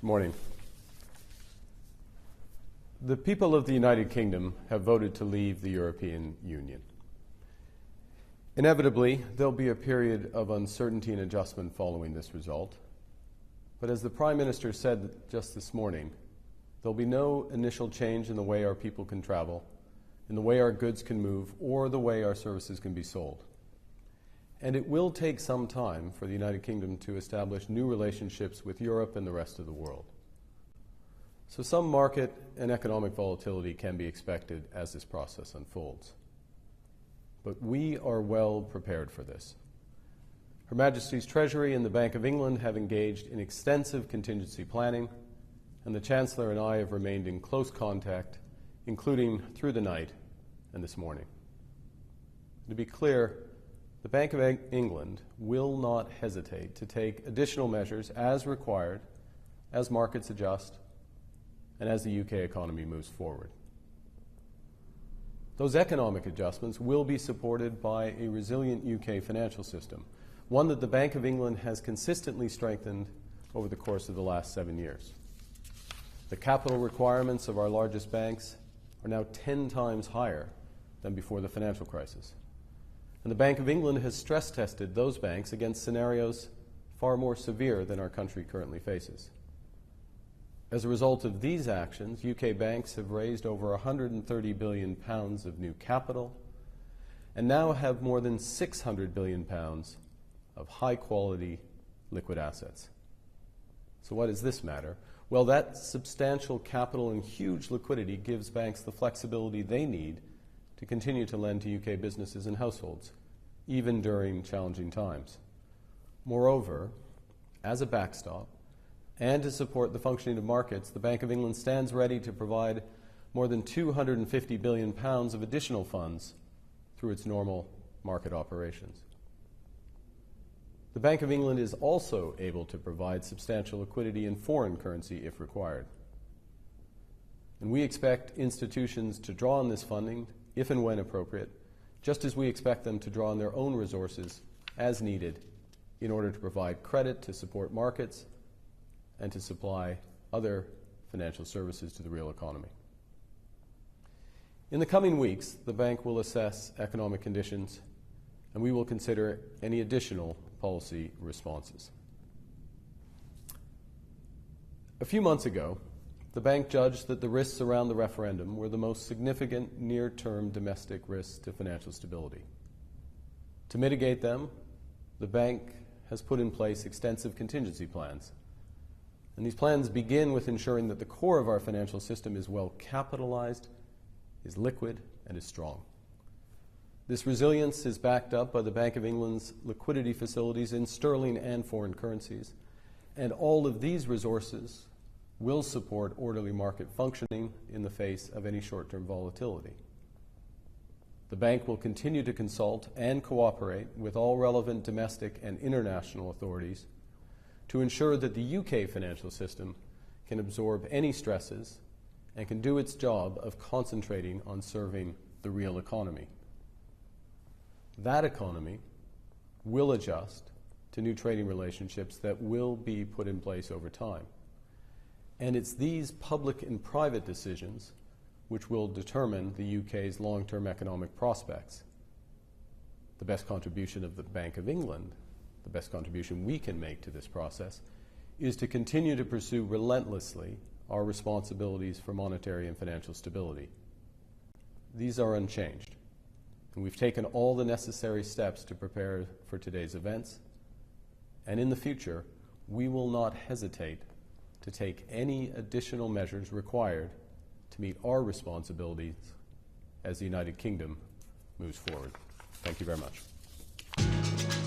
Good morning. The people of the United Kingdom have voted to leave the European Union. Inevitably, there'll be a period of uncertainty and adjustment following this result. But as the Prime Minister said just this morning, there'll be no initial change in the way our people can travel, in the way our goods can move, or the way our services can be sold. And it will take some time for the United Kingdom to establish new relationships with Europe and the rest of the world. So some market and economic volatility can be expected as this process unfolds. But we are well prepared for this. Her Majesty's Treasury and the Bank of England have engaged in extensive contingency planning, and the Chancellor and I have remained in close contact, including through the night and this morning. To be clear, the Bank of England will not hesitate to take additional measures as required as markets adjust and as the UK economy moves forward. Those economic adjustments will be supported by a resilient UK financial system, one that the Bank of England has consistently strengthened over the course of the last 7 years. The capital requirements of our largest banks are now 10 times higher than before the financial crisis. And the Bank of England has stress tested those banks against scenarios far more severe than our country currently faces. As a result of these actions, UK banks have raised over £130 billion of new capital and now have more than £600 billion of high-quality liquid assets. So why does this matter? Well, that substantial capital and huge liquidity gives banks the flexibility they need to continue to lend to UK businesses and households, even during challenging times. Moreover, as a backstop, and to support the functioning of markets, the Bank of England stands ready to provide more than £250 billion of additional funds through its normal market operations. The Bank of England is also able to provide substantial liquidity in foreign currency if required. And we expect institutions to draw on this funding if and when appropriate, just as we expect them to draw on their own resources as needed in order to provide credit to support markets and to supply other financial services to the real economy. In the coming weeks, the bank will assess economic conditions, and we will consider any additional policy responses. A few months ago, the bank judged that the risks around the referendum were the most significant near-term domestic risks to financial stability. To mitigate them, the bank has put in place extensive contingency plans. And these plans begin with ensuring that the core of our financial system is well capitalized, is liquid, and is strong. This resilience is backed up by the Bank of England's liquidity facilities in sterling and foreign currencies, and all of these resources will support orderly market functioning in the face of any short-term volatility. The bank will continue to consult and cooperate with all relevant domestic and international authorities to ensure that the UK financial system can absorb any stresses and can do its job of concentrating on serving the real economy. That economy will adjust to new trading relationships that will be put in place over time. And it's these public and private decisions which will determine the UK's long-term economic prospects. The best contribution of the Bank of England, the best contribution we can make to this process, is to continue to pursue relentlessly our responsibilities for monetary and financial stability. These are unchanged, and we've taken all the necessary steps to prepare for today's events, and in the future, we will not hesitate to take any additional measures required to meet our responsibilities as the United Kingdom moves forward. Thank you very much.